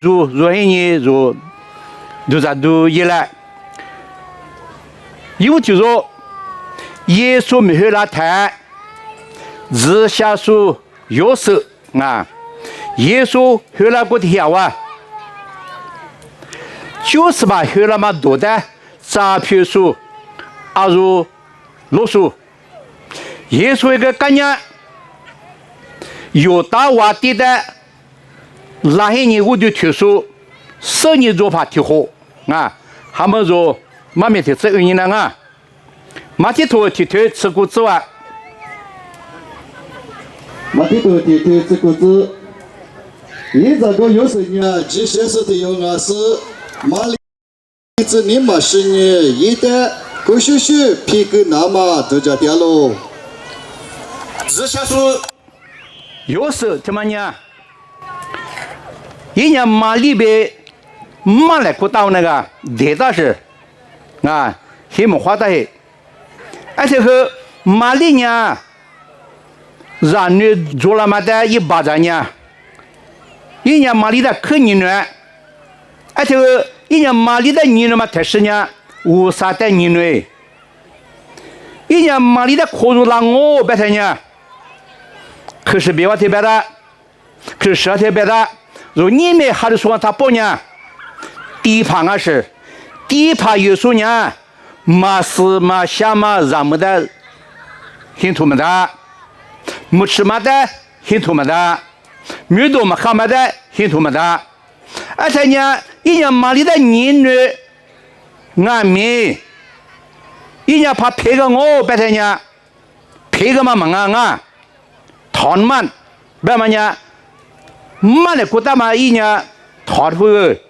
如一年如啥都一来，有就说耶稣没有那台，日下属有手啊，耶稣后来过的下啊，就是把后来嘛多的诈骗数，如罗数，耶稣一个概念，有大话地的。那些人我就听说，10年做法挺好啊，他们说马面头这1年了啊，马蹄头天天吃果子哇，马蹄头天天吃果子，你这个有时呢，这些是的有啊是马里子你马是呢，一旦过去去皮个那么都叫掉喽。日下说有时怎么呢？一年马里边马来过到那个地大是啊，黑木花的黑，而且和马里呢，让你做了嘛的100张呢，一年马里的可你呢，而且一年马里的你呢嘛才是呢，50的你呢，一年马里的可入让我白天呢，可是别话特别的，可是特别的。如你们还是说他不呢？地盘啊是，地盘有时候呢，马是马下马让么的，很土么的，没吃么的，很土么的，没多么看么的，很土么的。而且呢，一年马里的年女，俺们，一年怕赔个我白天呢，赔个嘛忙啊，谈嘛，白嘛呢？马来古大嘛一年讨回，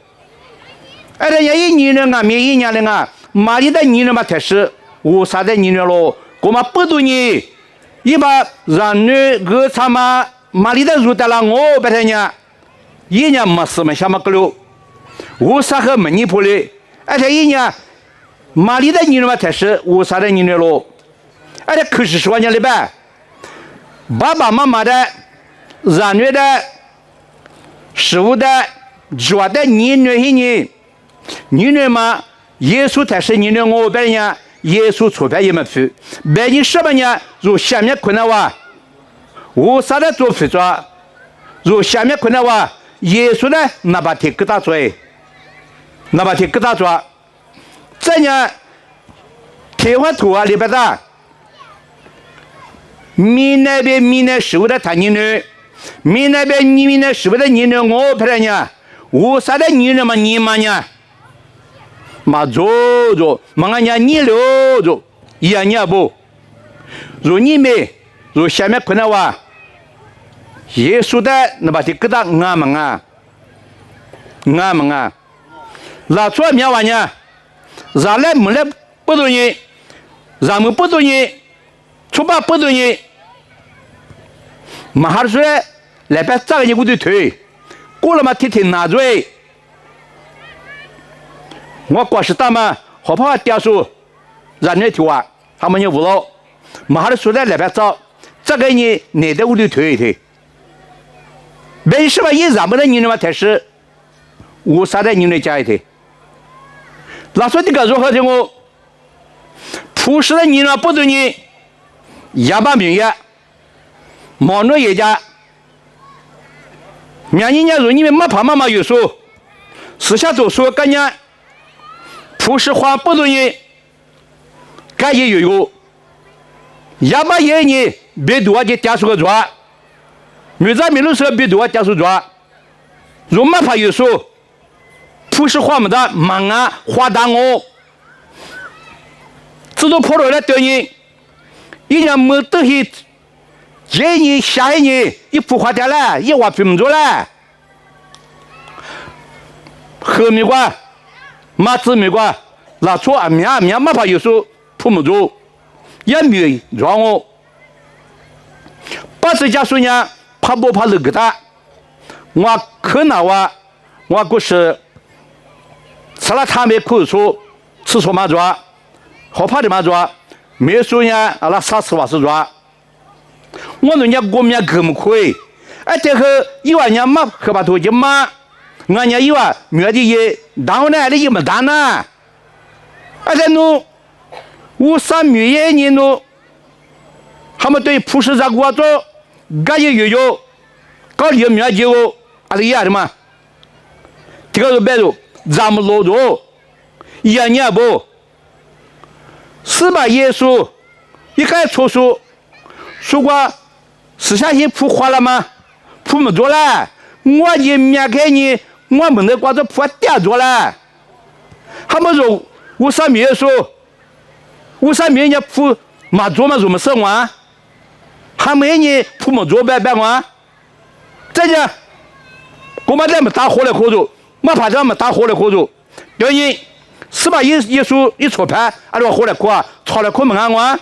而且一年呢，俺们一年了啊，马里的年呢嘛才是50的年咯，我们不多年，一把让女个他妈马里的入得了我白天呢，一年没事嘛下么个了，50和没尼坡嘞，而且一年马里的年嘛才是50的年咯，而且可是说年了呗，爸爸妈妈的让女的。15的、9的年女一年，年女嘛，耶稣才是年女我白人，耶稣出牌也没去，白人18年如下面困难哇，50的做非做，如下面困难哇，耶稣呢那把铁疙瘩做，那把铁疙瘩做，这呢，天花土啊里边的，闽那边闽南15的他年女。闽那边你们那15的年呢，我拍了呢，50的年呢嘛你嘛呢，嘛做，嘛俺家你了做，一样呢不，如你们，如下面困难哇，耶稣的那把的疙瘩俺们啊，那做面话呢，让来没来不多人，让们不多人，出版不多人。马哈说来边扎个你我的腿，过了嘛天天拿着，我光是打嘛，好怕掉树，让人跳啊，他们就无了。马哈说来边扎，这个你拿着我的腿腿，为什么一咱们的人嘛才是50的人来加一腿？那说这个如何的我，普世的人嘛不对你，哑巴明呀。毛诺也家，明年如你们没怕妈妈有数，私下都说个年，普世话不容易，该也有，哑巴也呢，别多就加速个抓，没在没路时别多加速抓，如没怕有数，普世话没得忙啊，话大我，这都破了来对你，一年没得去。这一年下一年一幅画掉了，一画拼不住了。后面瓜，马子没瓜，那错啊面没怕有时候铺不住，也没让我。80家属呢，怕不怕那个的？我可能我不是吃了汤没口出，吃错嘛抓，好怕的嘛抓，没说呢，那啥吃法是抓。我人家国民可不可以？而且和1万年嘛，可把头就嘛，俺家有啊，没的也当然的也没当呢，而且侬我上没业呢侬，他们对普世上国做，俺也有，搞里面就啊这样的嘛，这个是别说，咱们老多，一年不，是吧？耶稣一开出书，说过思想性普化了吗？普没做了，我也面开你，我们的光子普点做了，他们说我上面说，我上面人家普没做嘛，怎么生活？还没呢，普没做办完，再讲，我们这么打火来合作，没怕这么打火来合作，原因是吧？耶稣一出牌，俺这火来哭啊，吵来哭没安我，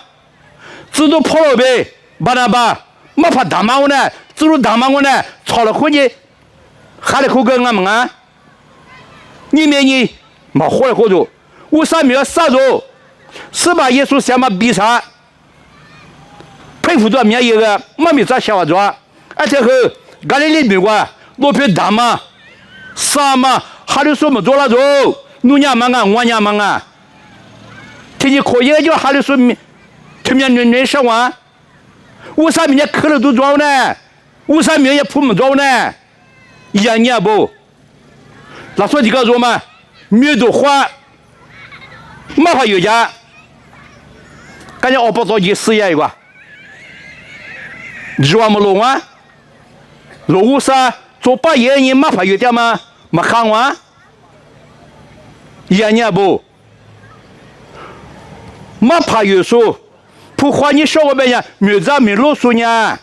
只都跑了呗，把那把没怕打骂我呢，只都打骂我呢，吵了哭呢，还来哭跟俺们啊，你们呢没火来合作，我上面要杀着，是吧？耶稣想嘛比啥？佩服多面一个，没没咋想法做，而且和俺那里美国罗皮打嘛，杀嘛，还得说没做了做，侬娘们啊，我娘们啊，听你可以就还得说他们人生活，我上面也磕了都做呢，我上面也铺没做呢，一年不，那说几个做嘛，没多花，没法有家，感觉我不着急事业一个。你说没弄啊？如果是做把业你没怕有点吗？没看完，一年不，没怕有数，不花你小个别人，没在没啰嗦呢，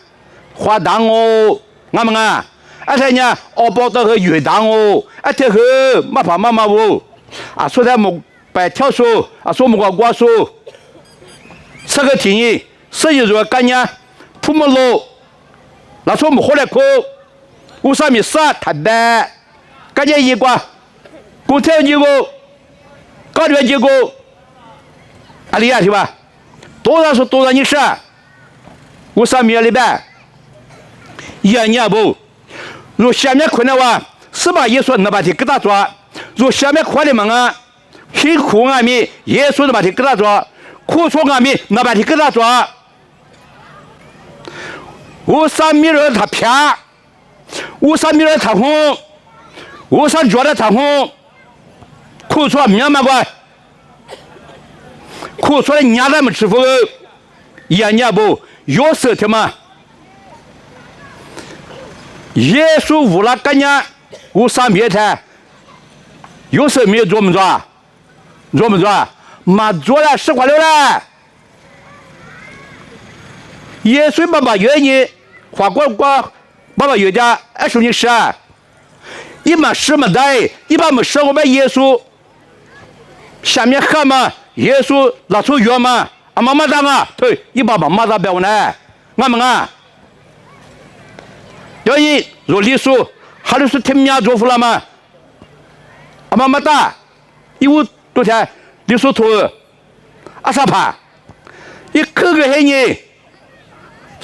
花单哦，俺们啊，而且呢，我包的和月单哦，而且和没怕妈妈不，啊，说他们白跳数，啊，说我们瓜数，这个天意，实际说干呢。普么路，那说我们后来哭，我上面杀太白，感觉一个，公车结果，高铁结果，啊，厉害是吧？多少是多少你是，我上面里边，一年不，如下面困难话，是吧？耶稣那把题给他做，如下面快的嘛啊，辛苦俺们耶稣那把题给他做，苦楚俺们那把题给他做。我上面人他偏，我上面人他红，我上脚的他红，苦楚明白不？苦楚的伢咱们吃饭，一年不有时候嘛，耶稣无了干年，我上面他，有时候没有做没做？做没做？没做了10块6了。耶稣爸爸愿意花光光，爸爸有点爱说你是，一般是没得，一般没事我们耶稣下面喊嘛，耶稣拿出药嘛，啊妈妈当啊，对，一爸爸妈妈别我呢，俺们啊，要一若李叔，还是听面做服了嘛，啊妈妈打，一屋多天李叔头，啊啥怕，一个个黑人。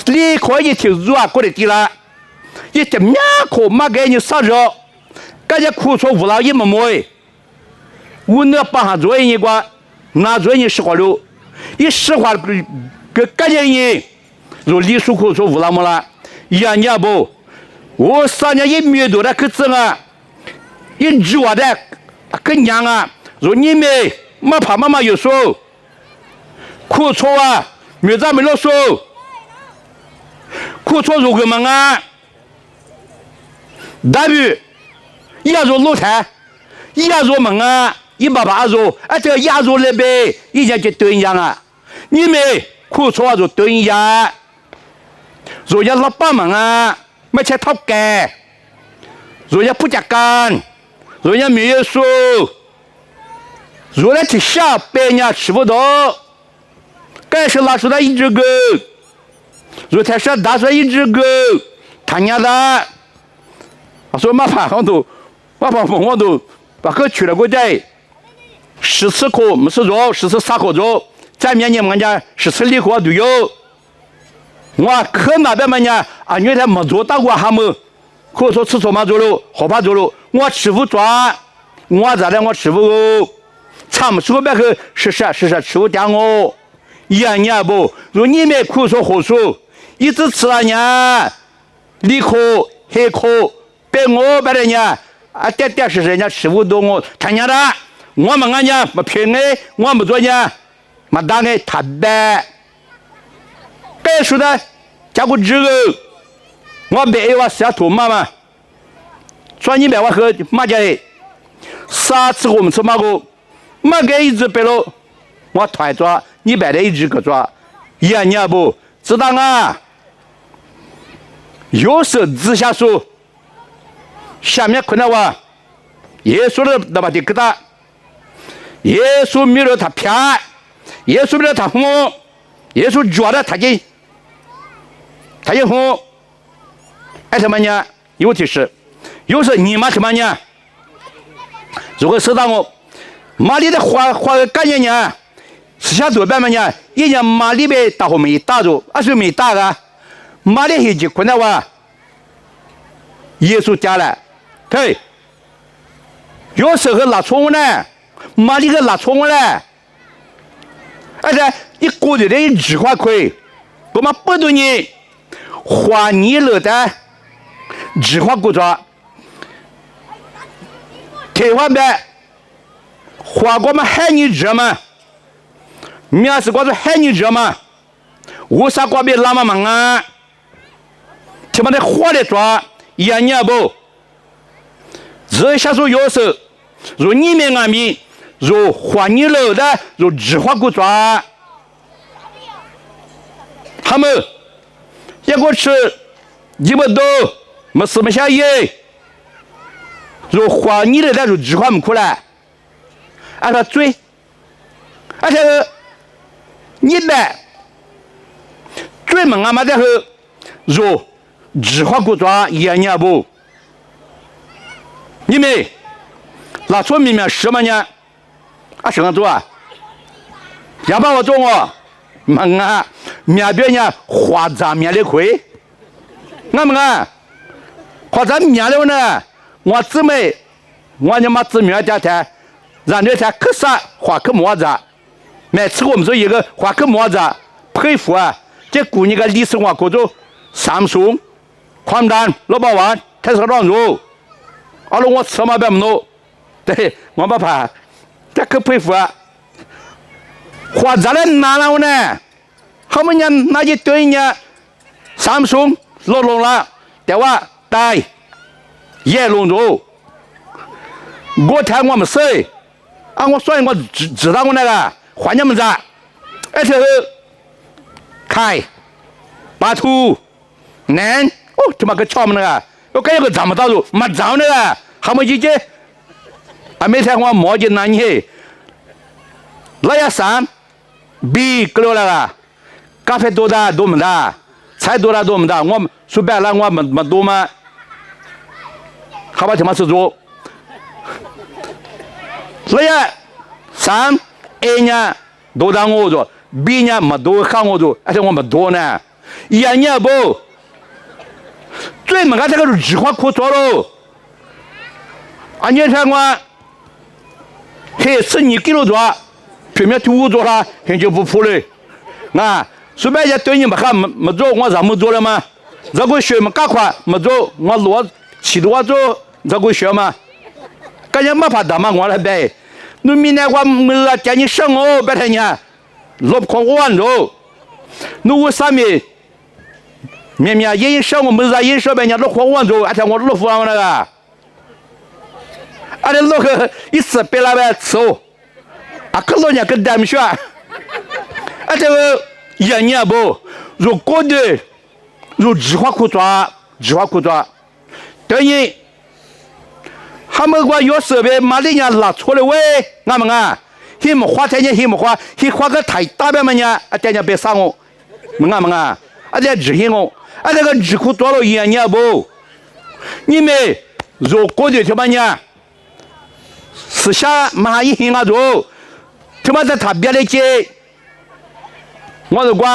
你可以听入啊，过来地了，一点面可没给你杀着，感觉苦楚无了也没摸哎，我那帮上做一个，拿做你10块6，一10块给感觉你，如李叔苦楚无了么了，一年不，我3年也没多的个子啊，一句话的跟娘啊，如你们没怕妈妈有数，苦楚啊，没咱们老数。苦楚如果么啊，大鱼也做露台，也做么啊，一把把做，啊这个也做了呗，以前就对一样啊，你们苦楚啊就对一样，人家老板们啊，没钱讨干，人家不加干，人家没有数，人家去下班呀吃不到，该是拿出来一只狗。如才是打算一只狗，他娘的，我说马爬上头，我把我都把狗取了过来，10次课没事做，10次上课做，在面你们家10次理科都有，我课那边嘛呢，啊，原来没做到过还没，可以说吃错嘛走路，好怕走路，我吃不抓，我咋的我吃不够，唱不出别个是吃不掉我，养你不，如你们可以说何处，一直吃了呢，理科黑科，别我别人家啊点点是人家吃不动我，看见的，我们俺家不骗哎，我们做呢，没打哎他白，该说的加个这个。我别我下土妈妈，说你别我喝马家的，啥次我们吃马个，马给一只白了，我团抓，你别的一只个抓，你也不知道啊？有时直下说，下面看到我，耶稣的那把的疙瘩，耶稣没了他偏，耶稣没了他红，耶稣抓了他就红。爱什么呢？有提示，有时你妈什么呢？如果适当我，马里的花干净呢，私下做办么呢？一年马里边打后没打住，是没打个，马里一结婚的话，耶稣家了，对，有时候拿错误呢，马里个拿错误了，而且一个人的一句话可以，我们不对你花你了的。纸花古抓，台湾呗，花过么海泥热嘛，面是过着海泥热嘛，乌沙瓜别拉嘛忙啊，他妈的花的抓，养你不？这下说有时，如你们俺们，如花泥楼的，如纸花古抓，他们一个吃一不多。没什么下耶，如花你的那种纸花没苦了，按照追，而且你们追门俺们在后，如纸花古抓也念不，你们拿出明明什么呢？啊什么做啊？要把我做我，门啊，面对呢花杂面的亏，俺们啊。或者面了呢，我姊妹，我他妈姊妹家谈，让那谈可啥花可么子，每次我们说一个花可么子，佩服啊！这姑娘个历史话叫做三松、宽丹、老八丸、太上庄肉，阿拉我吃嘛别么弄，对我不怕，这可佩服啊！花咋了拿了呢？后面人那就对呢，三松老龙了，对吧？带叶龙肉，我谈我们谁啊？我所以我知道我那个换你们咋？而且开巴图南哦，他妈个巧么那个，我感觉个怎么到处没找那个，还没去接，还没谈我摸进那里，那要三比个了那个，咖啡多大多么大，菜多大多么大，我说白了我没多嘛。好吧，他妈吃猪。那呀，三 A 呢，多当我做 ，B 呢没多看我做，而且我没多呢。一年不，最门个这个纸花可做喽。啊，你看我，嘿，是你给了做，全面土做了，很久不铺了。啊，随便也对你们看没做，我咋没做了吗？这个学么赶快没做，我落起多做。这个学嘛，感觉没法打嘛，我来背。你明天我没叫你生哦，别听呢，落不空完喽。你我上面，明明一生我没啥一生呗，人家落空完喽，而且我落不完那个，而且落个一次别来呗吃哦，啊，可老人跟咱们学，而且一年不，如果的，如纸花苦抓，等于。他们我有时候马里人拿错了喂，俺们啊，他们花钱他们花，他花个太大边么呢？啊，人家别杀我，俺们啊，啊这执行我，啊这个智库做了一年不？你们如果的什么呢？私下马一行啊做，他妈在他别的街，我如果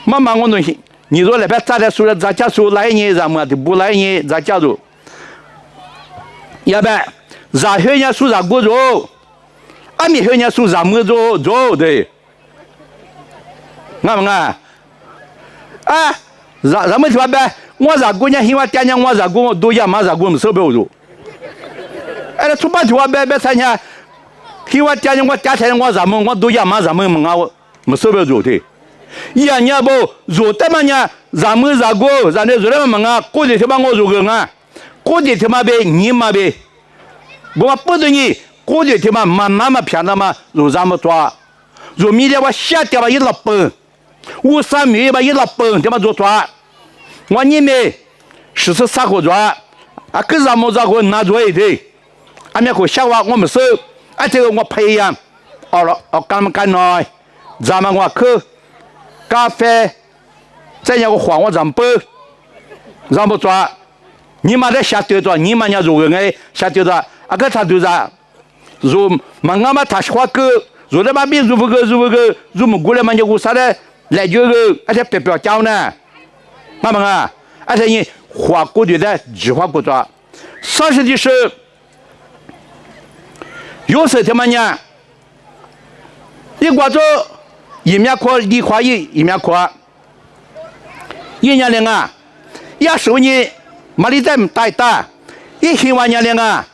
妈妈我东西，你说那边咋的说了，咱家说来年咱们的不来年咱家住，要不咱后年说咱过着，俺们后年说咱们着对，俺们啊，啊，咱们说呗，我咱过年希望点年我咱过都要嘛咱过我们手表着，哎，出版说别参加，希望点年我点钱我咱们我都要嘛咱们嘛我们手表着对。呀，你不做的嘛呢？咱们咋过？咱这做的嘛啊？过的他妈我做个啊？过的他妈呗，你妈呗？我不对你，过的他妈慢慢骗他妈，做咱们抓，做明天我下掉吧一老本，53米吧一老本，他妈做抓，我你们14个抓，啊，跟咱们咋过拿做一堆，俺们可下话我们收，啊，这个我培养，好了，干嘛干来，咱们我去。咖啡，再让我还我咱不，咱不抓，你妈在下丢抓，你妈家做个哎下丢抓，啊个他丢抓，做嘛俺们他是话个，做的嘛别做不个，做么过来嘛就我啥的来就个，而且别表教呢，妈妈啊，而且你花过去的计划不抓，上世纪是，有时他妈呢，你挂着。一面阔，离跨一面阔，一年龄啊，要收你马里在大大，一希望年龄啊，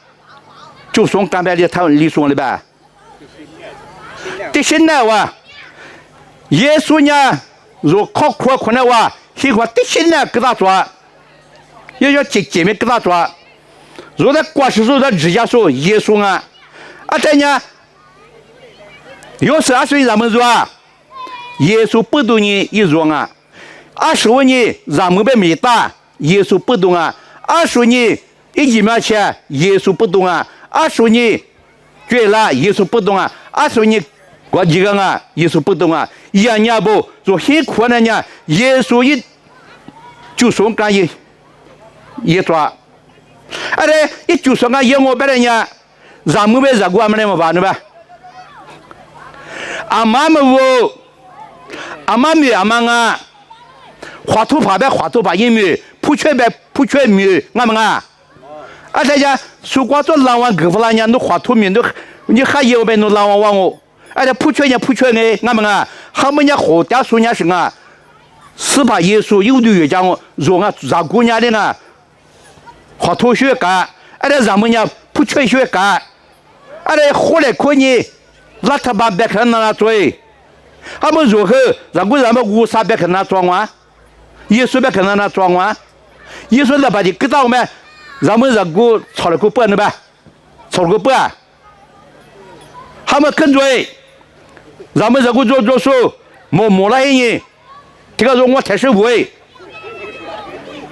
就从干白的他里送了呗。这现在哇，耶稣呢，如靠苦困难哇，喜欢这现在给他做，也要姐妹给他做，如果过世时候直接说耶稣啊，啊这呢，有12岁咱们说。耶稣不懂你一种啊，20年咱们被没打，耶稣不懂啊，20年1秒钱，耶稣不懂啊，20年对了，耶稣不懂啊，20年过几个啊，耶稣不懂啊，人家不说很困难呢，耶稣一就说干一抓，而且一就说干我别人家，咱们被热过我们那么办的吧？阿妈们我。阿妈咪阿妈啊，花头发呗，花头发一米，铺全呗，铺全米，俺们啊，啊大家说光做狼王哥夫那年都花头米都，你还有呗，都狼王王我，而且铺全也铺全哎，俺们啊，他们家好点说伢是啊，是把耶稣有的越讲我，说俺咱姑娘的啊，花头血干，而且咱们家铺全血干，而且后来可你，那他妈别看那嘴。他们如何？咱们53别跟他装完，耶稣别跟他装完，耶稣那把你给到我们，咱们炒了个半的呗，炒了个半，他们跟追，咱们做数，摸了一年，这个说我才是会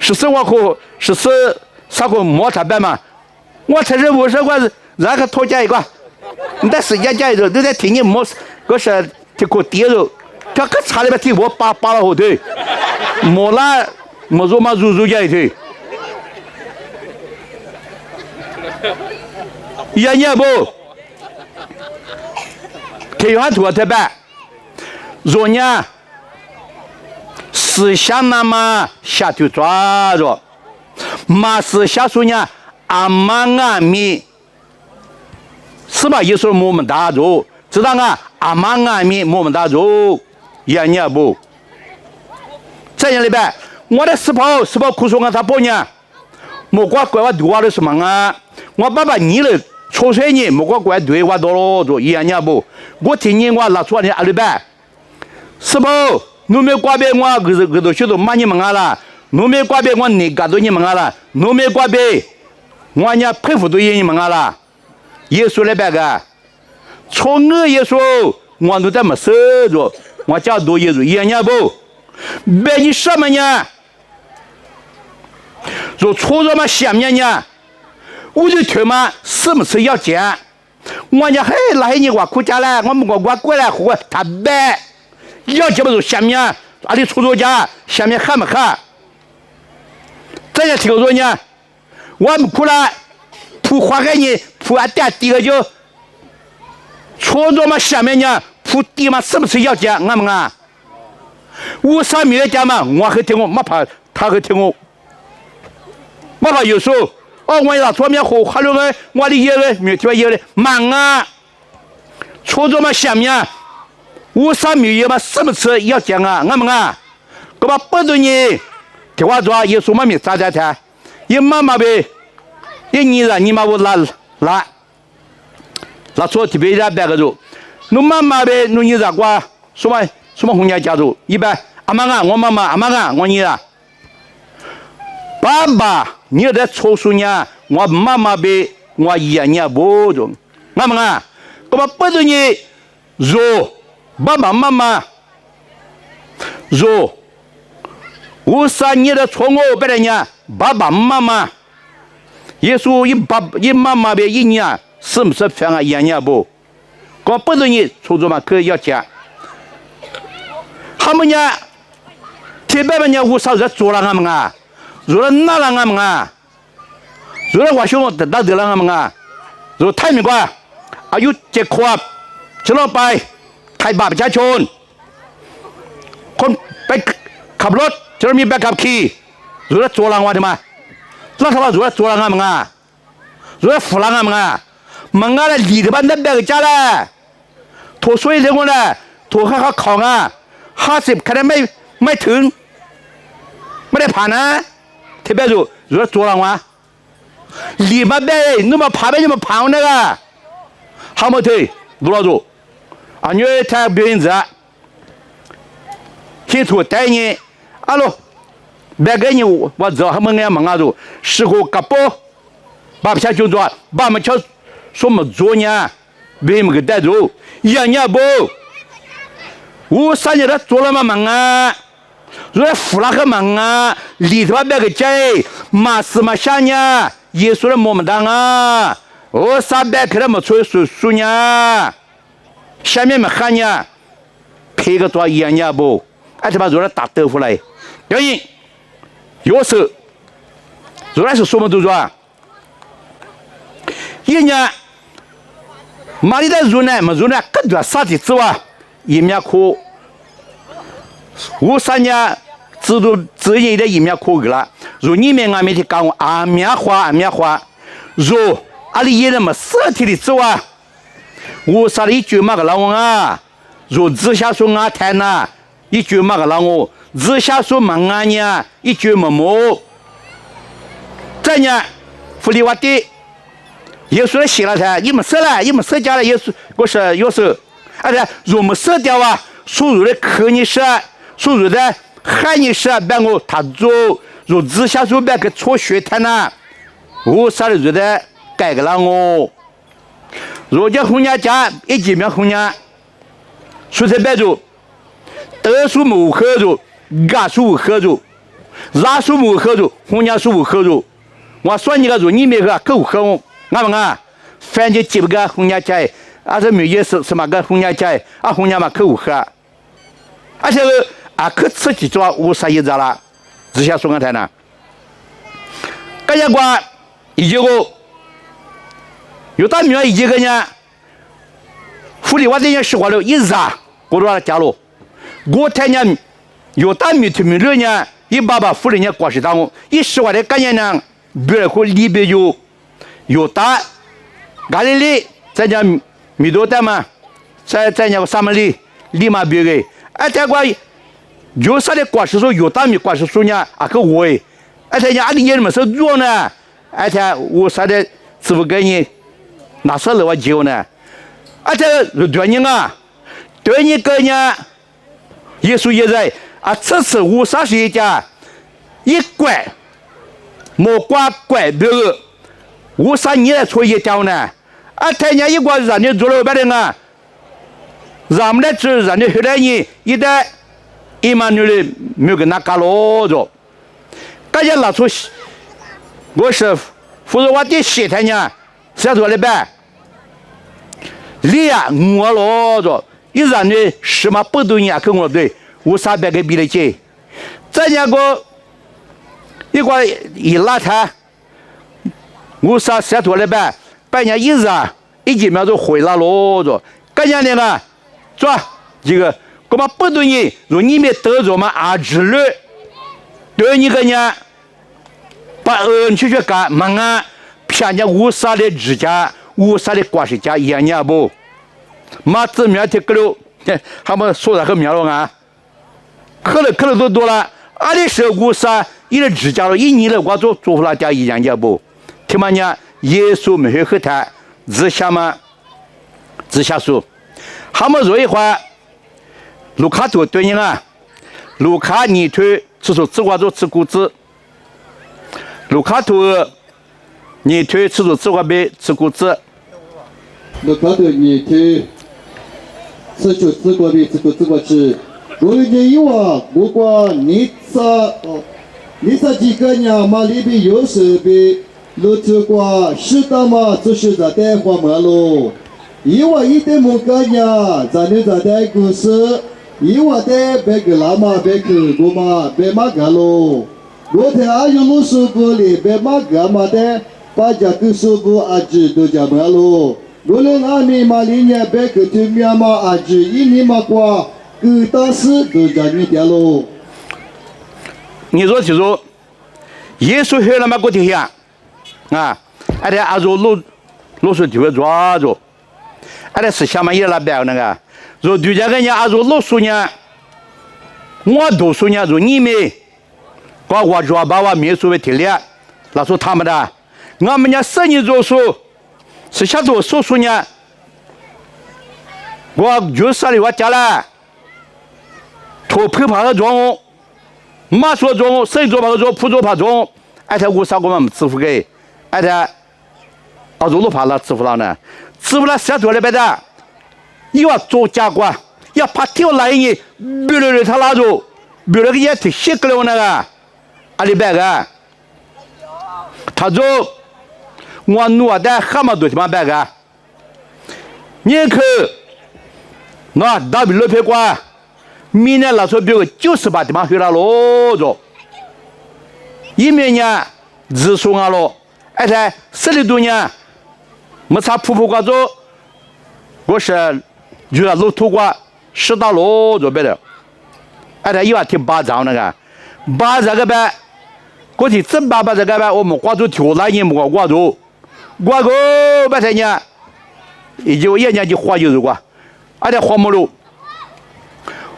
，14万块，14啥个摸他办嘛，我才是50块，然后多加一个，你在时间加一个，都在听你摸，个是。这个跌着，这个差里边听我扒了后头，没了，没做嘛入家一头，也不，开完图特别，若呢，思想那么下头抓着，马思下说呢，阿妈阿咪，是吧？有时候我们打着。知道啊？阿妈阿咪我们打住，也不。这样里边，我的四宝哭说我他包呢，莫怪怪我对我的什么啊？我爸爸你了抽水呢，莫怪怪对我多了做也不。我听你我拿出来阿里边，四宝，侬没挂别我个都许多骂你们啊啦，侬没挂别我你干到你们啊啦，侬没挂别我呢佩服对你们啊啦，耶稣那边个。从我也说，我都这么说着，我家多也说也不，别你什么呢？说错着嘛下面呢，我就他妈什么事要讲，我呢嘿那些你我哭家了，我过来和他白，要讲不就下面，阿里错着家下面喊没喊？这样听说呢，我们哭了，铺花给你铺完点第二就。错着嘛，下面呢铺地嘛，是不是要讲俺们啊？我上面讲嘛，我还听我，没怕他还听我，没怕有时候，哦，我那桌面好，还有个我的一个没听有的忙啊，初中嘛下面，我上面有嘛什么事要讲啊，我们啊，个把不多年，听话说有什么没咋他，一妈妈呗，一年了，你妈我那说特别的别个住，侬妈妈呗，侬你咋过？什么红娘家族？一般阿妈啊，我妈妈阿妈啊，我你啊，爸爸，你在抽数呢？我妈妈呗，我爷爷不中，我们啊，那么不是你肉爸爸妈妈肉，我三年的错误别人家爸爸妈妈，耶稣一妈妈呗一年。是不是反而爷爷不？搞不是你出租嘛，可以要钱。他们家铁板们家无啥人做了我们啊，做了哪了我们啊？做了我兄弟得了我们啊？做太明白，อายุ7 ขวบชะลอไปไทยบาปประชาชนคนไปขับรถจะมีใบขับขี่做了做了我的嘛？那他妈做了做了我们啊？做了服了我们啊？มึงอะไรหลีดบ้านนั่นเด็กจ้าละถูช่วยเรื่องอะไรถูให้เขาของ50คะแนนไม่ถึงไม่ได้ผ่านนะที่แบบรู้ตัวหลังวะหลีดมาเบ้นู่นมาผ่านไปนู่นมาผ่านนะก็เขาไม่ถึงรู้แล้วอันนี้ถ้าเบี่ยงจะที่ถูกแต่เนี่ยอะโลแบบนี้ว่าจะให้มึงเนี่ยมึงอะไร是个กระโปง把不下去做把มันชอบ什么做呢？别么个带走，养家不？我3年了做了嘛忙啊，做了服了个忙啊，里头别个在马斯嘛下呢，耶稣的么么当啊，我300克的么出数呢，下面么喊呢，配个做养家不？而且把做了打豆腐来，原因有时做的是什么都做，一年。马里的肉呢，么肉呢，更多啥的之外，一面苦，我3年制度自己的一面苦个了，肉里面俺们的讲阿面花，肉阿里也那么身体的之外，我啥的一句嘛个老王啊，肉只下说俺谈呐，一句嘛个老我，只下说嘛俺呢，一句么么，这呢，福利我的。耶稣写了噻，你们死了，你们死家了，耶稣我说有时候，而且如么死掉啊，属于的克你说，属于的害你说，别我他做，如只下说别个错学他呢，我啥的觉得改个了我，如家红娘家一见面红娘，说是别做，得数没合作，嘎数合作，拉数没合作，红娘数合作，我说你个做你没个够合我。俺们啊，反正几个红娘菜，这没意思，什么个红娘菜，红娘嘛可无喝，而且可吃起做无啥意思了，只想说俺台呢。这些瓜，一个有大名一个呢，府里我这些说话了，一砸，我说家喽，我台呢有大名出名了呢，一爸爸府里呢过去当我，一说话的感觉呢，别人和里边有大，咖喱里再讲米多蛋嘛，再讲三门里嘛别个，这个有啥的瓜是说有大米瓜是说呢，个我这讲里人么是做呢，这我啥的只不给你拿啥了我教呢，这对你对你个呢，耶稣也在这次我啥是一家一拐，莫瓜拐别个。我3年来出一条呢，太阳一个人家做了别的啊，咱们来做人家后来呢，一旦伊曼女的没有跟他搞了着，大家拿出我是扶着我的鞋台呢，谁做的呗？你我了着，一人呢什么不对呢？跟我对，我300个比了起，再那个一个一拉他。我啥做了呗？半年一日1几秒就回来了着。这样的呢，做这个那么不对你，如你们得着嘛啊之类，对你个呢，把恩去干嘛啊？偏见无啥的指甲，无啥的关系家一样不？马子面的个了，他们说的很妙了啊，可能都多了，俺的是无啥，一的指甲了，一年了我做不了家一样不？听嘛呢？耶稣没有和他自下嘛，自下说，他们说一话，卢卡多对你啊，卢卡你推吃出自瓜做吃谷子，卢卡多你推吃出自瓜杯吃谷子，卢卡多你推吃出自瓜杯吃谷子过吃，如果你有啊，不管你啥几个人嘛里边有设备。路途过适当嘛，就是在带花马路。以我一点木个呀，咱们在带故事。以我带别个拉嘛，别个过嘛，别嘛个喽。我听阿有路师傅里别嘛个嘛的，把家个师傅阿姊都讲嘛喽。无论阿米嘛里呢，别个对面嘛阿姊一年嘛过，个大事都讲你的喽。你说就说，耶稣黑了嘛个天下。啊，而且阿说路数就会抓住，而且是下面也那边那个，说对这个呢，阿说路数呢，我读书呢，说你们，我抓把我民俗为提炼，那说他们的，我们家生意做书，是下头叔叔呢，我就是里我家了，土皮爬个种，马说种，谁做爬个种，铺做爬种，而且为啥我们支付给？而且，阿如路怕了支付了呢，支付了谁做的别的？要做加官，要怕掉来你，比如他拉住，比如个也挺习惯了那个，阿里别个，他做我弄的蛤蟆多他妈别个，你看，那大比罗皮瓜，明年那时候比如98他妈回来喽着，一明年日数啊喽。而且10多年，没啥铺瓜做，我是就那路途过10大路做别的，而且又挺巴掌那个，巴这个呗，过去真巴这个呗，我们挂住条来年没挂住，挂个半天呢，也就1年就花就是挂，而且花木路，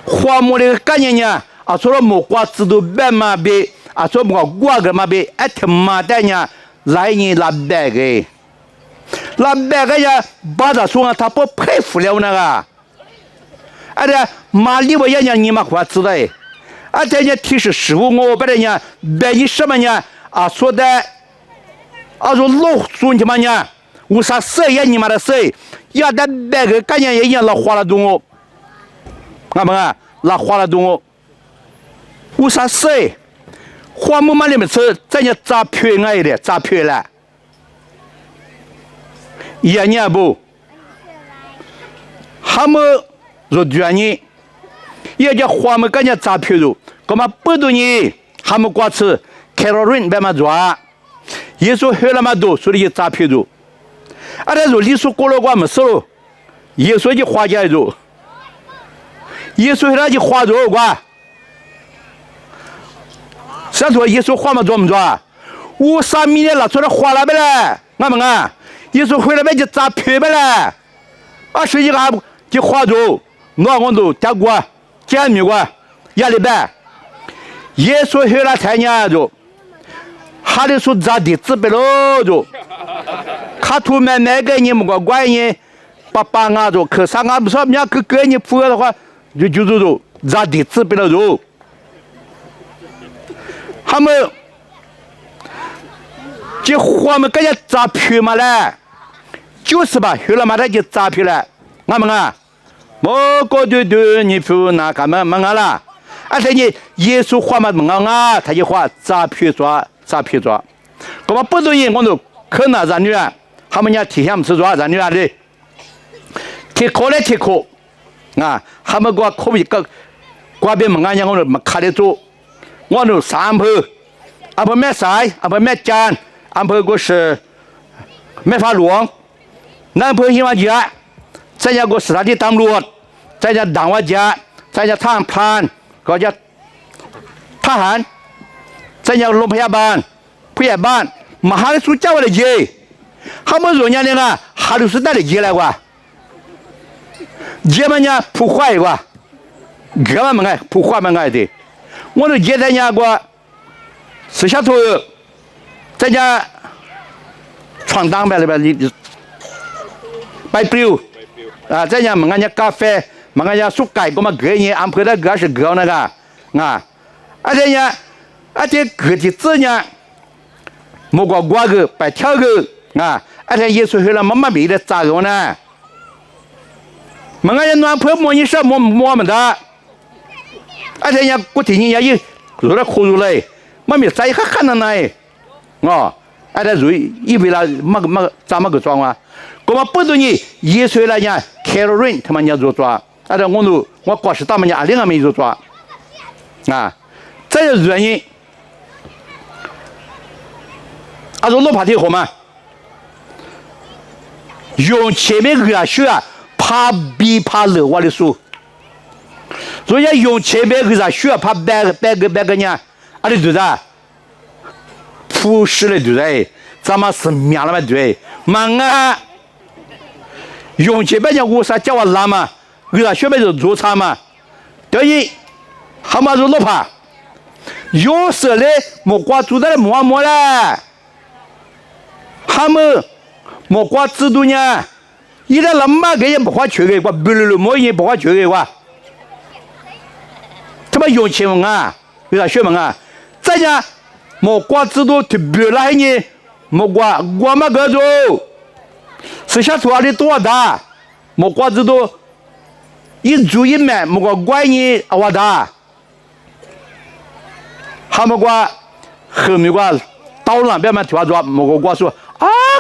花木的概念呢，啊，除了没挂制度别嘛别，啊，说没挂个嘛别，还挺麻烦呢。来年那别个呀，把他说他不佩服了那个，而且马里我也讲你们快知道，而且呢提示师傅我把人家别你什么呢啊说的，啊说老孙他妈呢，为啥谁也你妈的谁，要的别个感觉也一样老花了动物，俺们啊老花了动物，为啥谁？花木嘛里面吃，咱家炸票爱的，炸票了，一年不，他们说原因，也叫花木跟人家炸票肉，干嘛不多呢？他们光吃开了人别嘛抓，耶稣喝了嘛多，所以炸票肉，而且说李叔过了我们手，耶稣就花家肉，耶稣他就花肉瓜。上头耶稣花嘛做不做啊？我3米的拿出来花了呗嘞，俺们啊，耶稣回来呗就炸票呗嘞，啊，实际上就花着，那我都加过，加米过，压力呗。耶稣回来才年着，哈里说炸的自别了着，卡图买个你们个关系，把啊着，可啥俺不说，人家给你付的话，就是着炸的自别了着。他们这花们跟人家炸票嘛嘞，就是吧，后来嘛他就炸票了，俺们啊，我个对你付那干嘛嘛啦？而且你耶稣花嘛么啊，他就花炸票抓，那么不同意我都可能咱女啊，他们家提前吃抓咱女啊的，提考来提考啊，他们给我考一个，瓜边么俺家我都没看得住。我都3坡，阿婆买菜，阿婆买姜，阿婆我是买发龙，南坡希望家，咱家我是他的当路，咱家当我家，在家ทหารก็จะทหาร在家โรงพยาบาลผู้ใหญ่บ้านมหาสุเจ้าอะไรเจเขาไม่รู้เนี่ยนะหาดูสุดได้เลยเจแล้วว่าเจมันเนี่ยผู้坏กว่าเกี่ยวมันไงผู้坏มันไงดิ我都เจ在家过私下头在家闯荡ไปเลยไปไปปลิว在家มันไงกาแฟมันไงสุกไก่ก็มาเกยเนี่ยอำเภอ的เก是เก那个而且呢而且个体子呢莫过挂个白跳个而且耶稣后来慢慢别的咋个呢มันไง暖婆莫你说莫们的而且呢古天人也有了哭出来มันมีใจข้างใน而且如以为了咱们个装啊ก็มาปุ๊บตัวนี้เยซูอะไรเนี่ยแคโรลินทำไมเนี่ยรู้ตัวแต่我ก่อน是他们เนี่ยอะไรก็ไม่รู้ตัว这就是原因说罗帕提好吗用前面个学怕比怕乐我的书所以用前面个学怕白个呢啊你对的普世的对的咱们是面了嘛对嘛用前面讲我啥叫我拉嘛个学面就做差嘛等于他们说罗帕有时嘞莫挂住在摸了他们莫挂制度呢一来那么个也不花钱的话不了莫也不花钱的话他们用钱为啥学在家莫挂制度特别来呢莫挂我们个做是下出来的多大莫挂制度一注意买莫挂怪你我大他们挂后面挂到那边嘛提话说莫挂说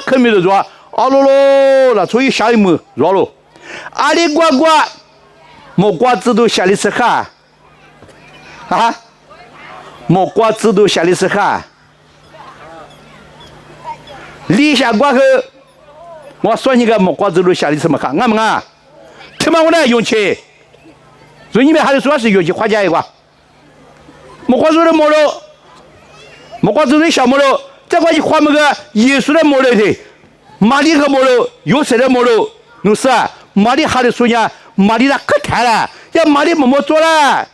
后面就说喽那所以下一幕说喽阿里挂莫挂制度下里是哈莫挂制度下里是哈立下挂后我说你个莫挂制度下里什么哈俺们他妈我那用钱所以你们还是说是用钱花家一个莫挂制度莫了莫挂制度小莫了这关系花么个耶稣的莫了的马里和莫了有谁的莫了努是马里还得说呀马里那可太了要马里莫做了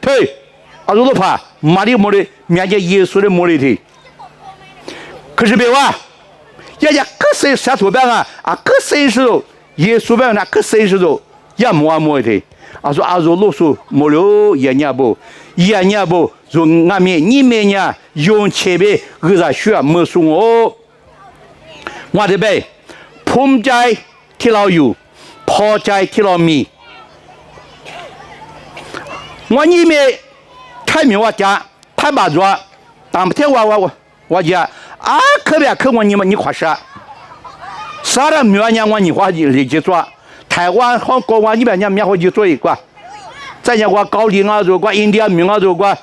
对如果怕马里莫的面前耶稣的莫了的可是别话要讲可谁啥图标可谁是耶稣标那可谁是也莫的说罗素莫了也伢不说俺们你们呢用前面个啥学没说我这边pom在提老油泡在提老米我你们太明我家太把着当不天我家可别可我你们你夸啥啥的没有我你话理解做台湾和国外你们家没好就做一个再讲我高丽做过印第安民做过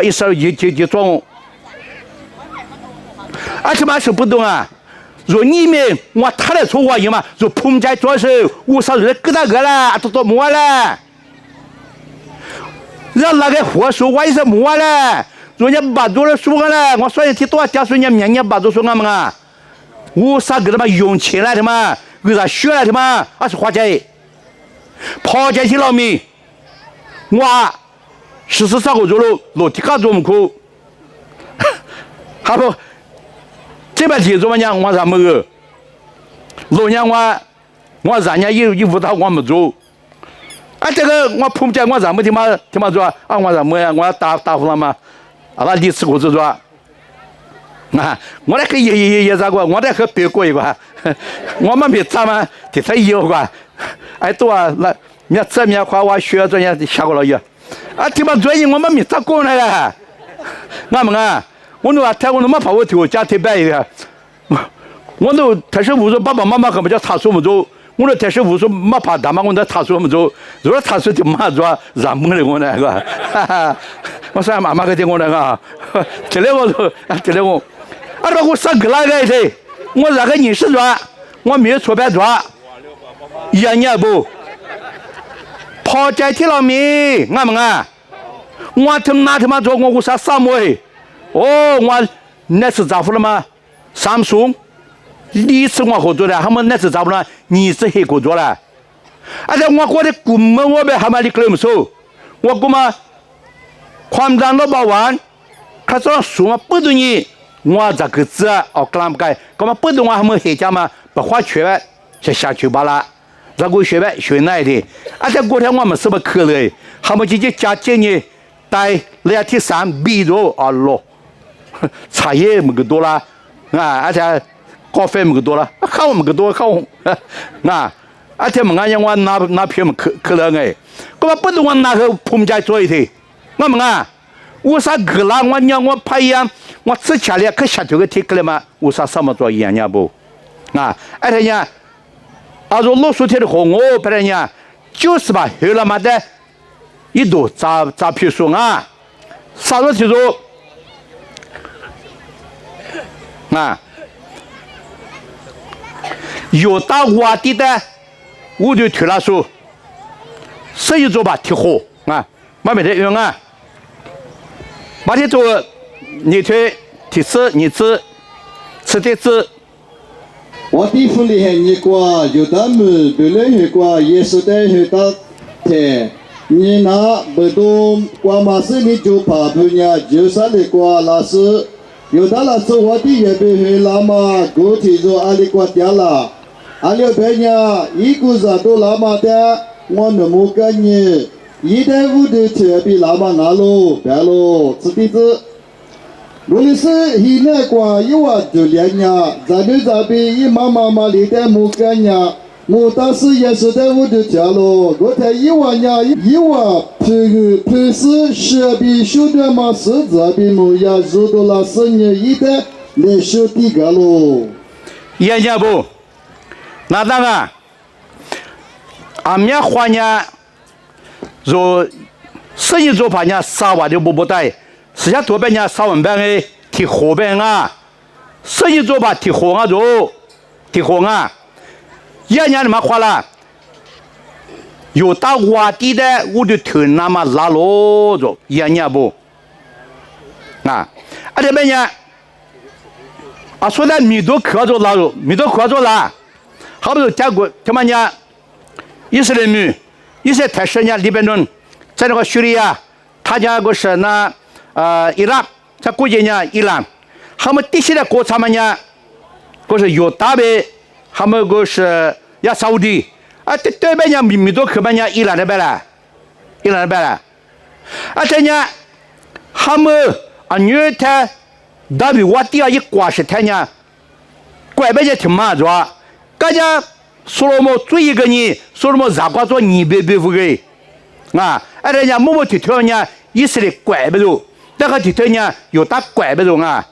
一手就做他妈是不懂说你们我他来说话有嘛说pom在左手我啥人给他个了都摸了让那个活说我也是摸了说人把多了说了我说你提多加说人明年把多说俺我啥给他们用钱了他妈为啥学了他妈是花钱泡在起老米我14个钟楼梯卡做不苦还不这边提做么样我咋么个老娘我咱家有舞蹈我没做这个我碰见我咋么听嘛说我咋么呀我打呼了嘛那历史故事说我那个也咋个我那个别过一个我们别咱们这才有个多那面这面话我学专业下过了也听嘛专业我们没咋过那个俺们我那台湾那么跑我头家特别一个我都他是我说爸爸妈妈可不叫他说么走我那他是我说没怕他妈我那他说么走如果他说的嘛说让梦的我那个我说妈妈个听我那个这来我说这来我把我上个那个的我那个你是说我没有错别说也不พอใจที่เรามีง่ายมั้งอ่ะว่าทำนาทำมา做我อุตสาห์ซ้ำเว้ยโอ้ว่า那是咋付了吗？Samsung历史我合作了，他们那是咋不了？你是黑合作了？而且我过的古门我们还没的 claim 收，我古嘛，ความดันเราเบาหวานข้าจะสูงมาปุ๊บตัวนี้我这个字哦กลางไกลก็มาปุ๊บตัว我他们黑家嘛不花钱就下去罢了，这个学呗学那的，而且过天我们是不可了，他们直接加建议带2.3比多啊咯。茶叶么个多啦，啊，而且咖啡么个多啦，烤么个多烤，啊，而且么俺我拿票么可了哎，我嘛不懂我拿个pom家做一天，我们啊，我啥个啦？我让我拍呀，我吃起来可下头个天个了嘛，我啥什么做一样呀不？啊，而且呢，说老苏天的和我不然呢，就是吧，后来嘛的，一度咋批说啊，啥子就说。啊，有到外地的，我就推了说，生意做吧挺好啊，没得用啊，把你做你推提示你吃的吃。我地府里很你过，有的么不能很过，也是的很大的。你拿不动，光嘛是你就怕不呢，就是你过那是。有的那时我的也被黑了嘛，过去就阿里过掉了，阿里别人一个人都那么的，我那么跟你，一代五的特别那么拿喽，别喽，吃的子。如果是现在过一万就两年，咱们这边一妈妈里的么跟呀。我当时也是在我的家咯，我才1万年1万平时设备修的嘛是这边么呀，如果那10年一代来修这个咯。眼见不？那当然，俺们花呢，说生意做法呢，3万就不带，实际多半呢3万半的提货半啊，生意做法提货啊做，提货啊。一年你们花了，有到外地的，我就投那么拉罗着，一年不，啊，而且呢，说的米多可做拉着，米多可做拉，好比说加国他妈呢，以色列米，以色列太深呢，黎巴嫩，在那个叙利亚，他家个是那伊拉克，在国际呢伊朗，他们这些的国产嘛呢，个是有大呗。他们个是要沙地，对边呢米多可边呢伊朗那边了，伊朗那边了，这呢，他们女的，大比我第二一挂是他呢，怪边呢挺麻着，大家说了么做一个呢，说了么咋个做200户个，啊，这呢某提条呢，以色列怪不着，那个提条呢有大怪不着啊，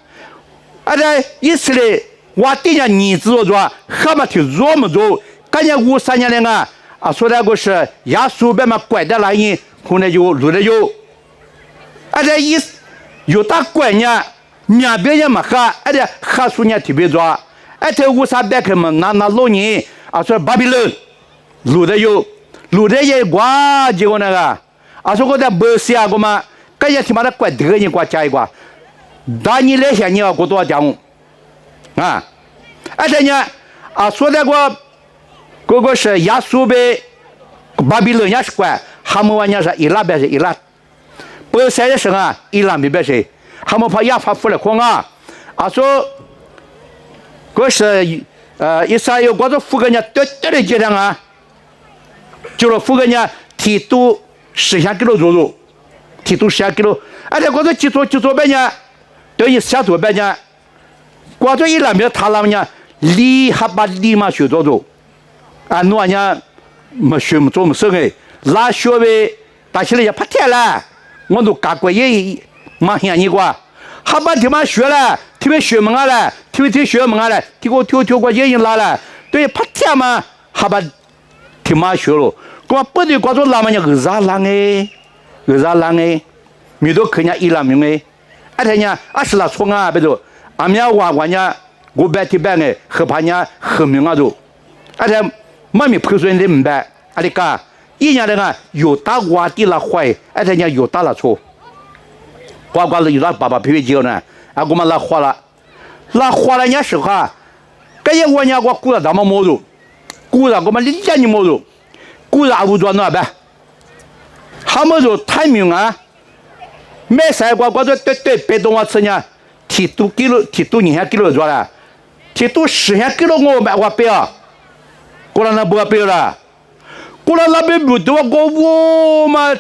这以色列。我第二你知道做，还没听说么做？感觉53年了说那个是耶稣别嘛拐的来人，后来就录了有，这意思有大拐呢，两边人嘛哈，这哈数呢特别多，这53别个嘛那老人说巴比伦录的有，录的也挂结果那个说我在波西亚个嘛，感觉他妈的拐这个人挂加一挂，但你来想你要过多少讲？而且呢，说那个是耶稣呗，巴比伦也是怪，他们玩意是伊拉边是伊拉，波西亚是伊朗边是，他们怕亚法富来空说，个是以色列国家富个呢，对的阶段就是富个呢，提督10kg左右，提督10 kg，而且国家就做边呢，对于下多边呢。光做伊朗边他那呢，立还把立马学做做，那呢没学么做么生哎，拉学呗，打起来也怕天了，我都干过也马像你过，还把他妈学了，特别学么了，特别学么了，结果跳过也拉了，对怕天嘛，还把他妈学了，光不对光做拉嘛呢，啥拉哎，没多看见伊朗明哎，这呢是拉错别做。俺们娃呢，我白提白哎，和怕呢和明都，且没没碰出人明白，你讲一年人啊有大挖地了坏，而且人有大了错，呱呱的有大爸爸皮皮胶呢，啊我们拉花了人家时候啊，这些我家我顾着咱们没入，顾着我们人家你没入，顾着不做那呗，还没入太明啊，买菜呱呱对别动我吃呢，提多你还kilo做了，提多10还kilo我买我不要，过来那不要不要了。过来那边不多，我嘛，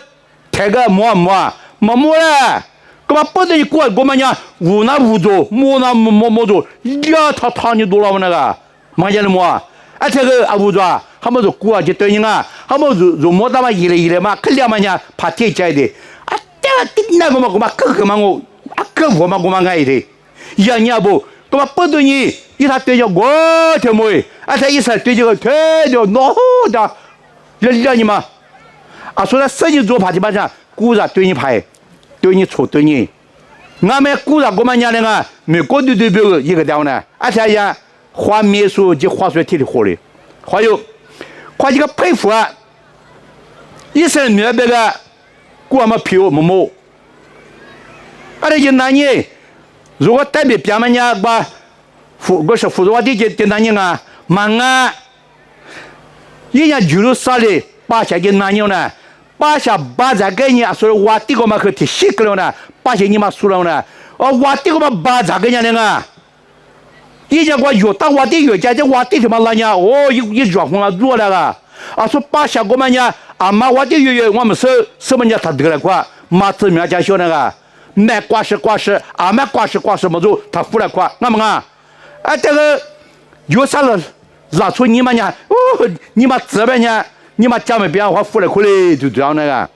抬个摸了，干嘛不得过我们家无那无做，摸做，呀他你多了那个，忙见了摸，这个啊无做，他们说过就对人啊，他们说摸到嘛一来嘛，可两嘛呢，怕跌价的，啊这个那个嘛，个嘛我，个我嘛爱的，呀你不，干嘛不对你，一他对着我就没，他一说对这个推就孬的。让你嘛，啊，说生意做怕的嘛讲，顾着对你拍，对你错对你，俺们顾着我们家那个美国对标一个地方呢，而且呀，花美术就花水体的活的，还有，花这个佩服啊，一生明白个，顾俺们皮么，而且那年，如果代表别们家把我是福州话的就那年啊，忙啊。人家举了啥嘞？把下给哪样呢？把下把这个呢？所以挖地个嘛可提洗个了呢？把下你嘛输了呢？挖地个嘛把这个呢啊？人家我越大挖地越家这挖地他妈那样一热风啊热了个啊说把下我们呢啊妈挖地越我们什么人他得了块妈子面家小那个买挂饰啊买挂饰么子他付了块那么啊这个有啥了？拉出你们呢？你们这边呢？你们家门边我付了回来就这样那个。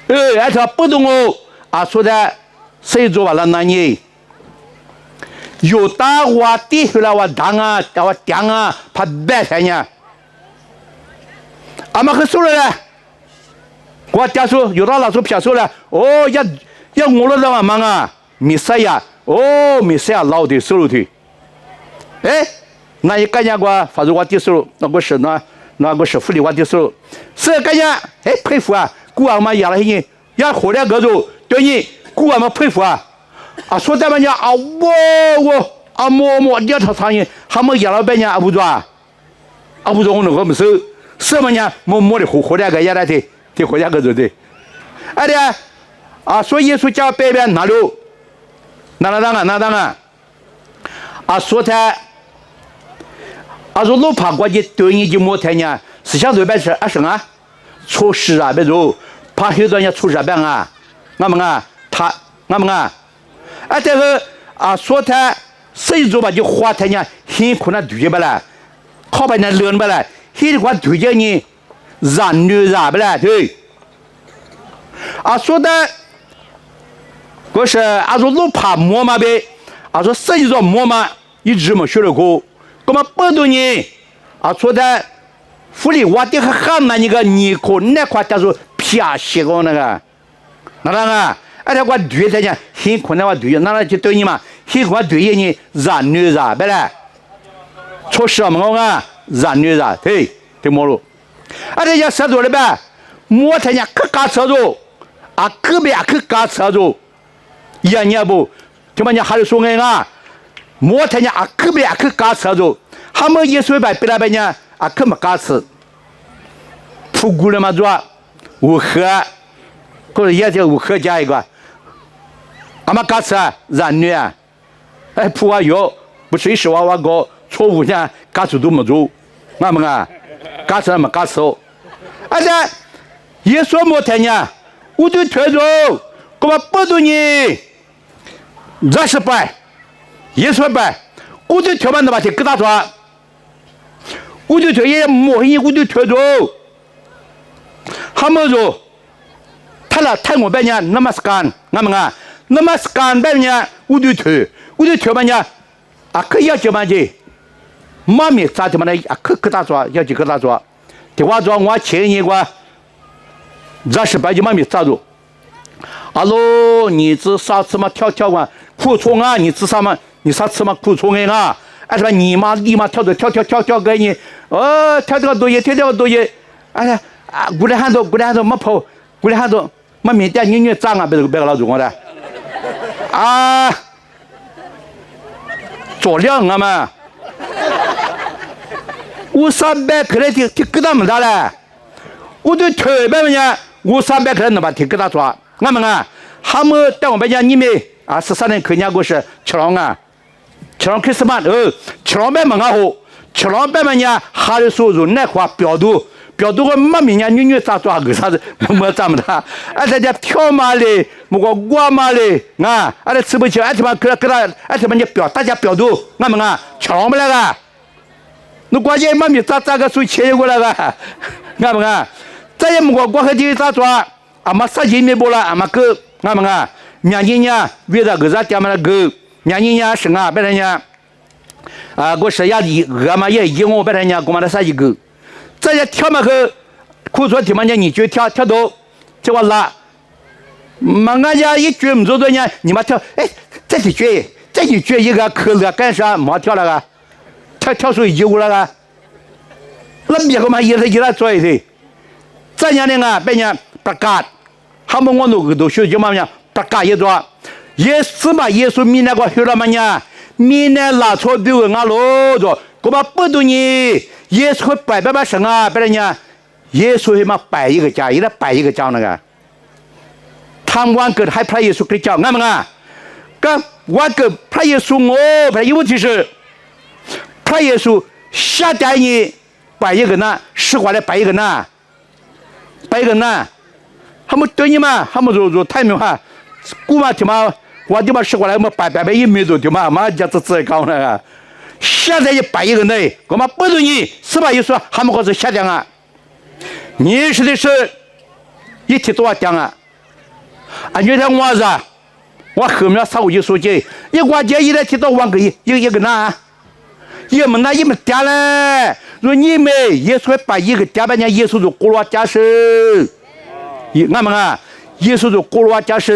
而且不懂啊，说的谁做完了那年？有大我地回来我当啊，我讲啊，怕白菜呢。俺们可收了嘞，我家说有大老说撇收了，要我了让忙啊，没事呀，没事呀，老的收入去，哎。那一个人我反正我的收入，那个是福利我的收入，是个人哎佩服啊，顾俺们养了些，养活了个肉，对你顾俺们佩服啊，说咱们家我摸两条苍蝇，还没养了半年不做不做我那个没收，什么呢？摸的活了个养了的活了个肉的，说耶稣叫北边哪路，哪当啊，说他。说老怕过去对你就没天呢，是想对白吃什么？出事啊，别走，怕很多人出事病啊，俺们这个说他谁做吧就花他呢，很困难对不啦？靠把人冷不啦？很快推荐你燃女燃不啦？对，说的，我是说老怕摸嘛呗，说谁做摸嘛，一直没学了过。我们不多年说的福利我的很那个你可那块叫做撇西个那个且我对他讲很困难我对那就对你嘛很快对你燃女燃不啦出事嘛我燃女燃对没路且要说做了呗摸他家可嘎车住可别可嘎车住呀你不就把你还是说摸他家可别可嘎车住他们也说白别那边呢可没嘎吃出锅了嘛做五盒或者也就5盒加一个俺们嘎吃燃女铺药不是10万个错误呢嘎吃都没做俺们嘎吃没嘎吃且也说摸他呢我就推着我们不多年20百也说白我就推完的吧就给他说我就推也摸黑我就推着他们说他了太我白呢那么是干俺们那么是干白呢我就推完呢可以要就嘛去妈咪咋的嘛呢可他说要去给他说的话说我前一个20百就妈咪咋着喽你这啥子嘛跳啊苦虫你这啥嘛你啥子嘛苦虫是吧你妈立马跳给你跳这个多些跳这个多些啊，过来喊到没跑，过来喊到没缅甸人员脏啊，别个老祖公的啊，做量啊嘛，我300克来提疙瘩没大嘞，我对特别呢，我300克来能把提疙瘩抓，俺们啊，他们带我们讲你们啊，13年去年过是吃了啊。吃了开始嘛，吃了蛮好，吃了蛮呢，还有说是那块表度个没明年女咋抓个啥子，没咋么的，而且跳马嘞，我马嘞，啊，而且吃不起，而且嘛给他，而且嘛你大家表度，俺们啊，吃了没那个，那关键没咋个水切过来个，俺们啊，再也没我和这咋抓，俺们啥钱没拨了，俺们个，俺们啊，年轻人为了个啥点么那个。年轻人生啊，别人家啊，我是也俺们也我别人家我们的啥一个，这些跳嘛去，苦说听嘛你就跳到，结果拉，嘛俺家一句没做呢，你们跳，哎，这一句一个可乐干啥没跳了个，跳出一股了个，那别个嘛一来做一的，这样的啊，别人不干，他们我那个都学就嘛样不干一做。耶稣嘛，耶稣米那个学了嘛呢？米那拉错比我俺老着，我把不懂你，耶稣摆什么？别人呢？耶稣嘛摆一个家，一个摆一个家那个。他们个还拍耶稣给讲，俺们啊，个我个拍耶稣我拍有题是，拍耶稣下代你摆一个呢，实话来摆一个呢，摆一个呢，他们对你嘛，他们就太明哈，古嘛听嘛。我就把实话来，我摆一米多，对嘛？妈家这讲那个，现在一摆一个呢，我们不懂你是吧？一说他们可是下降啊，你说的是一提多少讲啊？啊，你看我是，我后面啥我就说起，一关键一来提到万个一个哪，也没那也没点嘞。说你们耶稣把一个点把人耶稣就过了加手，俺们啊，耶稣就过了加手。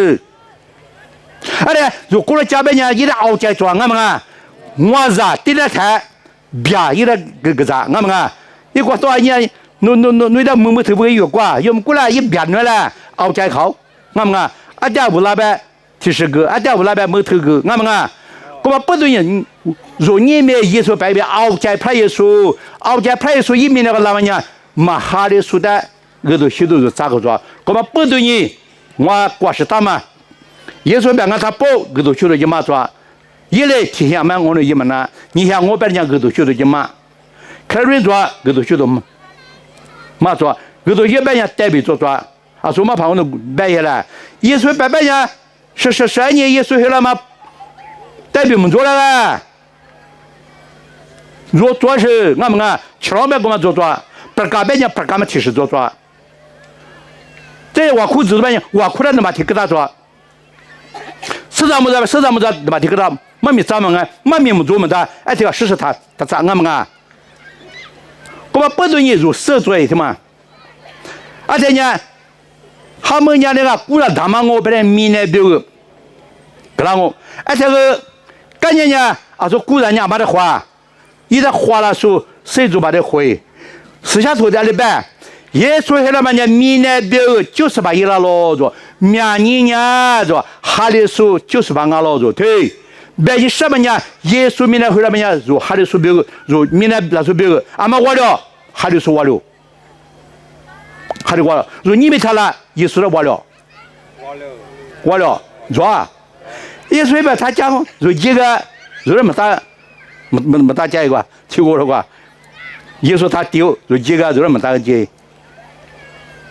而且，如果家边呢，一个熬在做，俺们啊，我是第二天，别一个个啥，俺们啊，一个多年，那的摸头不给有挂，要么过来一别来了，熬在好，俺们啊，阿家屋那边70个，阿家屋那边摸头个，俺们啊，我们不对人，若你们耶稣白边熬在拍耶稣，熬在拍耶稣一面那个老板娘，马哈的说的，我都许多是咋个做，我们不对人，我过是大嘛。耶稣别个他包，个都学了一马抓，一来提醒嘛我那一马呢，你像我别人家个都学了一马，开瑞抓个都学了马抓，个都一百年代表抓，啊说嘛怕我那白下来，耶稣白呀，12年耶稣下来嘛，代表们做了啦，若做是俺们啊，吃老白给我们做，不干白人不干嘛提示做，这我裤子白人我裤子那么提给他做。实在没得，把这个他没米咱们啊，没米没做么的，哎，这个试他咋俺们啊？我们不对你入手做一些嘛，而且呢，他们家那个古人他们我本来米那边个，给了我，而且个感觉呢，啊说古人家把的花，一旦花了说谁就把它回，私下头在里边。耶稣下来嘛，人米那边就是把伊拉老着，明年呢着，哈里苏就是把俺老着，对，别人什么呢？耶稣米那回来嘛呢，就哈里苏别个，就米那那苏别个，俺们完了，哈里苏完了，哈里完了，就你们他了，耶稣的完了，是吧？耶稣把他讲，就一个，就是没大家一个，听过了吧？耶稣他丢，就一个就是没大家。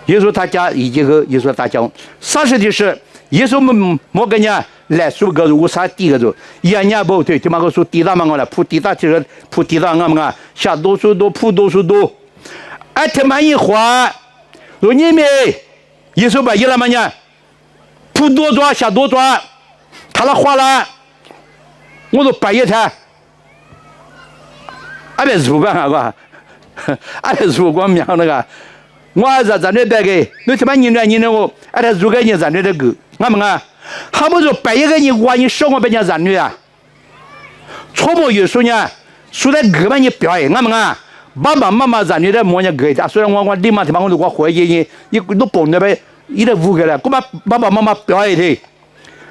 耶稣他家一个耶稣他讲，啥事的是耶稣没跟人来说个无啥地个就，人家不对，他妈个说地大嘛我来铺地大就是铺地大俺们啊，下多数多铺多数多，哎他妈一花，说你们耶稣把伊拉嘛呢，铺多抓下多抓，他那花了，我都白一天，俺别如干啥个，俺别如光苗那个。我在那边个，你他妈你那我，哎，他如果你在那个，俺们啊，还不如白一个人管你生活别人人啊，错不有时呢，说的个嘛你表演，俺们啊，爸爸妈妈让你的模样给他，虽然我立马他妈我都回去，你都蹦那边，一直舞给了，我把爸爸妈妈表演的，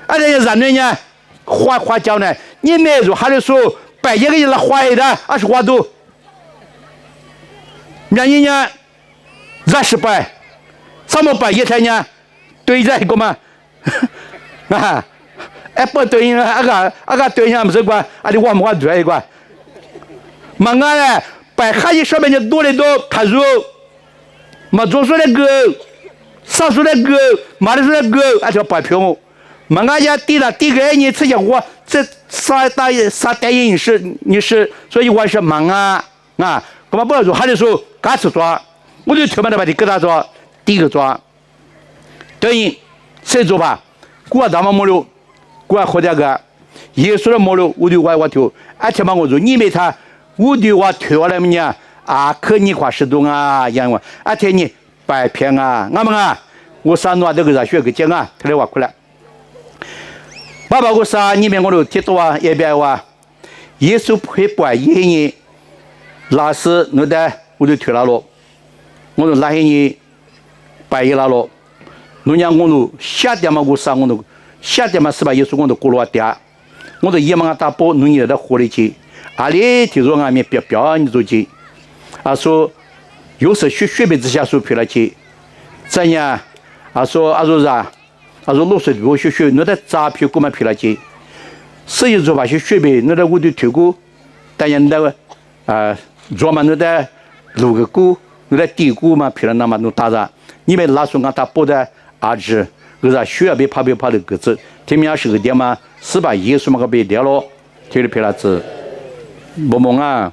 而且让人家花椒呢，你没有还是说白一个人来花的，20花度，让人家20百，3百一天呢，对在一个嘛，啊，不对呢，个对象不是管，你我们对一个，嘛我呢。百还一上面就多得多，他说，嘛做出来个，上出来个，买的出来个，条白票，嘛俺家低了，低个你吃下我这啥大你是，所以我是忙啊，干嘛不要说，还是说干吃抓，我就特别的把你给他抓，第一个抓，等于谁做吧，我他妈没了，我喝点个，耶稣的没了，我就我跳，特别我说你没他。我的话退下来么呢？可你花10多啊，养我，天你白骗啊，俺们啊，我上哪这个学个讲啊，他来话过来。爸爸我啥你们我都听到啊，也别话，耶稣会不一年，那时那的我就退了咯，我就那些年白一了咯，那年我都夏天嘛我上我都夏天嘛是吧？耶稣我都过了点，我都一忙打包弄你的活力去。里听说俺们表你做去，说有时学辈之下说陪了去，这样说啥？说60多学，那在诈骗给我们陪了去，实际做法学辈，那在我的推过，但人那个做嘛那在录个歌，那在低谷嘛陪了那么弄打着，你们拉说俺他报的子，个啥需要被怕的个子，天明是个点嘛，是把耶稣嘛个被掉了，推了陪了子。不忙啊，